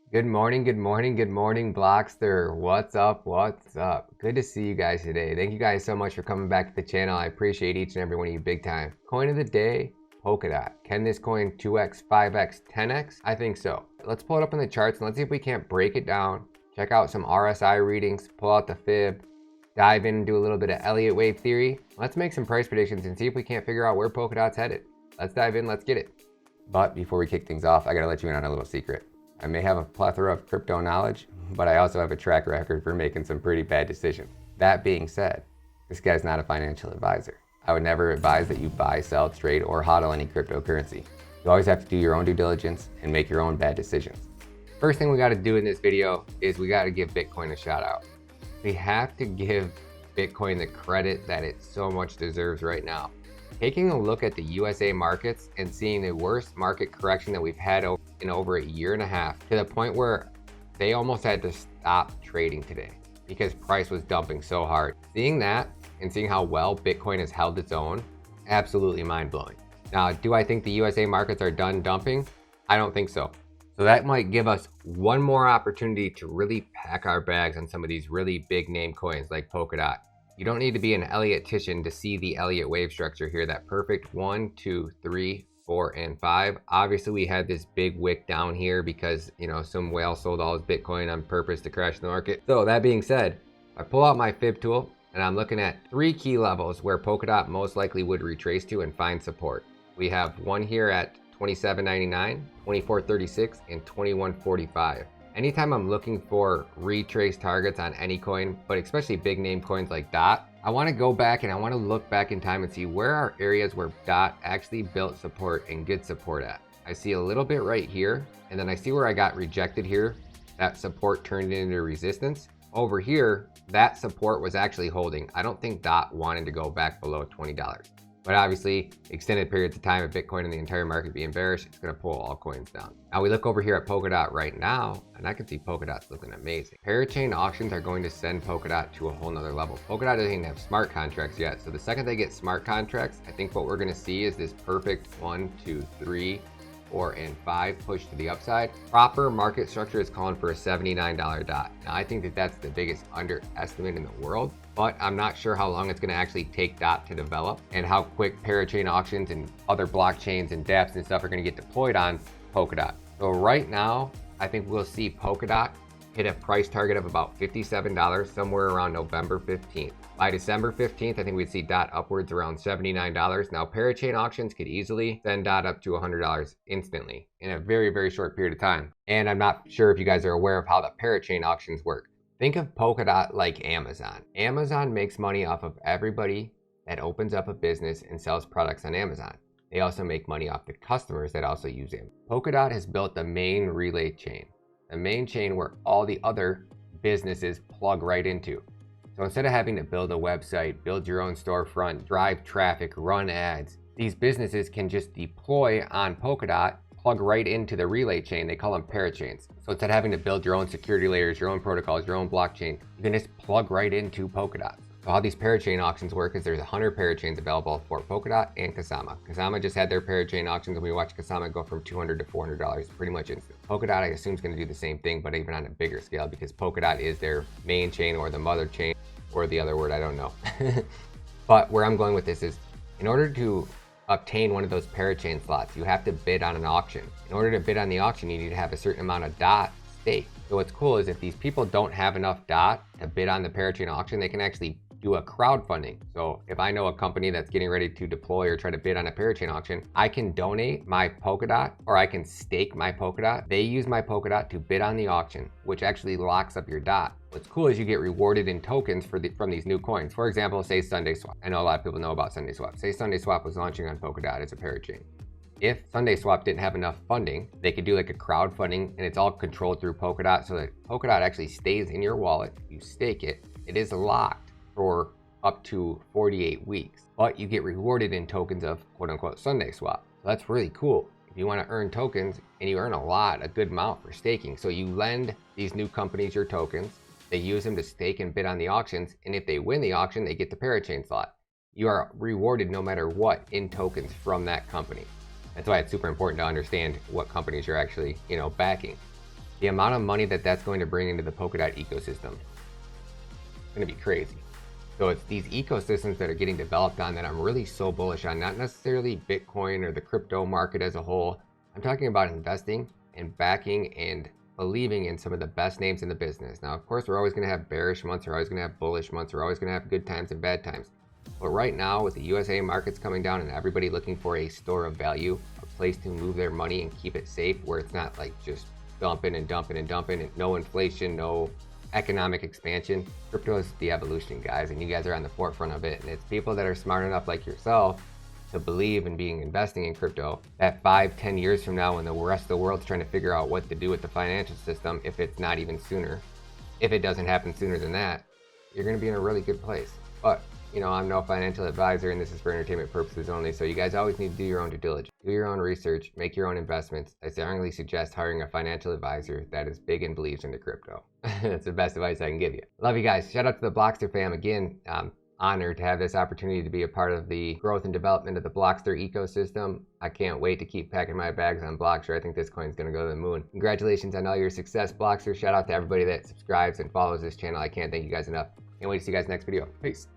Good morning, good morning, good morning, Blockster. What's up? What's up? Good to see you guys today. Thank you guys so much for coming back to the channel. I appreciate each and every one of you big time. Coin of the day, Polkadot. Can this coin 2x, 5x, 10x? I think so. Let's pull it up in the charts and let's see if we can't break it down. Check out some RSI readings, pull out the fib, dive in and do a little bit of Elliott wave theory. Let's make some price predictions and see if we can't figure out where Polkadot's headed. Let's dive in, let's get it. But before we kick things off, I gotta let you in on a little secret. I may have a plethora of crypto knowledge, but I also have a track record for making some pretty bad decisions. That being said, this guy's not a financial advisor. I would never advise that you buy, sell, trade, or hodl any cryptocurrency. You always have to do your own due diligence and make your own bad decisions. First thing we gotta do in this video is we gotta give Bitcoin a shout out. We have to give Bitcoin the credit that it so much deserves right now. Taking a look at the USA markets and seeing the worst market correction that we've had in over a year and a half, to the point where they almost had to stop trading today because price was dumping so hard. Seeing that and seeing how well Bitcoin has held its own, absolutely mind-blowing. Now, do I think the USA markets are done dumping? I don't think so. So that might give us one more opportunity to really pack our bags on some of these really big name coins like Polkadot. You don't need to be an Elliott-tician to see the Elliott wave structure here, that perfect 1, 2, 3, 4, and 5. Obviously, we had this big wick down here because, some whale sold all his Bitcoin on purpose to crash the market. So that being said, I pull out my fib tool and I'm looking at 3 key levels where Polkadot most likely would retrace to and find support. We have one here at $27.99, $24.36, and $21.45. Anytime I'm looking for retrace targets on any coin, but especially big name coins like DOT, I want to go back and I want to look back in time and see where are areas where DOT actually built support and good support at. I see a little bit right here, and then I see where I got rejected here. That support turned into resistance. Over here, that support was actually holding. I don't think DOT wanted to go back below $20. But obviously, extended periods of time of Bitcoin and the entire market being bearish, it's going to pull all coins down. Now we look over here at Polkadot right now, and I can see Polkadot's looking amazing. Parachain auctions are going to send Polkadot to a whole nother level. Polkadot doesn't even have smart contracts yet, so the second they get smart contracts, I think what we're going to see is this perfect 1, 2, 3, 4, and 5 push to the upside. Proper market structure is calling for a $79 DOT. Now I think that that's the biggest underestimate in the world, but I'm not sure how long it's going to actually take DOT to develop and how quick parachain auctions and other blockchains and dApps and stuff are going to get deployed on Polkadot. So right now, I think we'll see Polkadot hit a price target of about $57 somewhere around November 15th. By December 15th, I think we'd see DOT upwards around $79. Now, parachain auctions could easily send DOT up to $100 instantly in a very, very short period of time. And I'm not sure if you guys are aware of how the parachain auctions work. Think of Polkadot like Amazon. Amazon makes money off of everybody that opens up a business and sells products on Amazon. They also make money off the customers that also use Amazon. Polkadot has built the main relay chain, the main chain where all the other businesses plug right into. So instead of having to build a website, build your own storefront, drive traffic, run ads, these businesses can just deploy on Polkadot, plug right into the relay chain. They call them parachains. So instead of having to build your own security layers, your own protocols, your own blockchain, you can just plug right into Polkadot. So how these parachain auctions work is there's 100 parachains available for Polkadot and Kusama. Kusama just had their parachain auctions and we watched Kusama go from $200 to $400 pretty much instant. Polkadot, I assume, is going to do the same thing, but even on a bigger scale because Polkadot is their main chain or the mother chain or the other word, I don't know. But where I'm going with this is in order to obtain one of those parachain slots, you have to bid on an auction. In order to bid on the auction, you need to have a certain amount of DOT staked. So what's cool is if these people don't have enough DOT to bid on the parachain auction, they can actually do a crowdfunding. So if I know a company that's getting ready to deploy or try to bid on a parachain auction, I can donate my Polkadot or I can stake my Polkadot. They use my Polkadot to bid on the auction, which actually locks up your DOT. What's cool is you get rewarded in tokens from these new coins. For example, say SundaySwap. I know a lot of people know about SundaySwap. Say SundaySwap was launching on Polkadot as a parachain. If SundaySwap didn't have enough funding, they could do like a crowdfunding and it's all controlled through Polkadot so that Polkadot actually stays in your wallet. You stake it. It is locked for up to 48 weeks, but you get rewarded in tokens of quote unquote SundaySwap. So that's really cool. If you want to earn tokens and you earn a good amount for staking. So you lend these new companies your tokens, they use them to stake and bid on the auctions. And if they win the auction, they get the parachain slot. You are rewarded no matter what in tokens from that company. That's why it's super important to understand what companies you're actually, backing. The amount of money that that's going to bring into the Polkadot ecosystem is going to be crazy. So it's these ecosystems that are getting developed on that I'm really so bullish on, not necessarily Bitcoin or the crypto market as a whole. I'm talking about investing and backing and believing in some of the best names in the business. Now, of course, we're always going to have bearish months, we're always going to have bullish months, we're always going to have good times and bad times. But right now, with the USA markets coming down and everybody looking for a store of value, a place to move their money and keep it safe, where it's not like just dumping and dumping and dumping, and no inflation, no economic expansion. Crypto is the evolution, guys, and you guys are on the forefront of it. And it's people that are smart enough like yourself to believe in investing in crypto that 5-10 years from now, when the rest of the world's trying to figure out what to do with the financial system, if it's not even sooner, if it doesn't happen sooner than that, you're going to be in a really good place. But you know, I'm no financial advisor, and this is for entertainment purposes only, so you guys always need to do your own due diligence. Do your own research, make your own investments. I strongly suggest hiring a financial advisor that is big and believes into crypto. That's the best advice I can give you. Love you guys. Shout out to the Blockster fam. Again, I'm honored to have this opportunity to be a part of the growth and development of the Blockster ecosystem. I can't wait to keep packing my bags on Blockster. I think this coin's going to go to the moon. Congratulations on all your success, Blockster. Shout out to everybody that subscribes and follows this channel. I can't thank you guys enough. Can't wait to see you guys next video. Peace.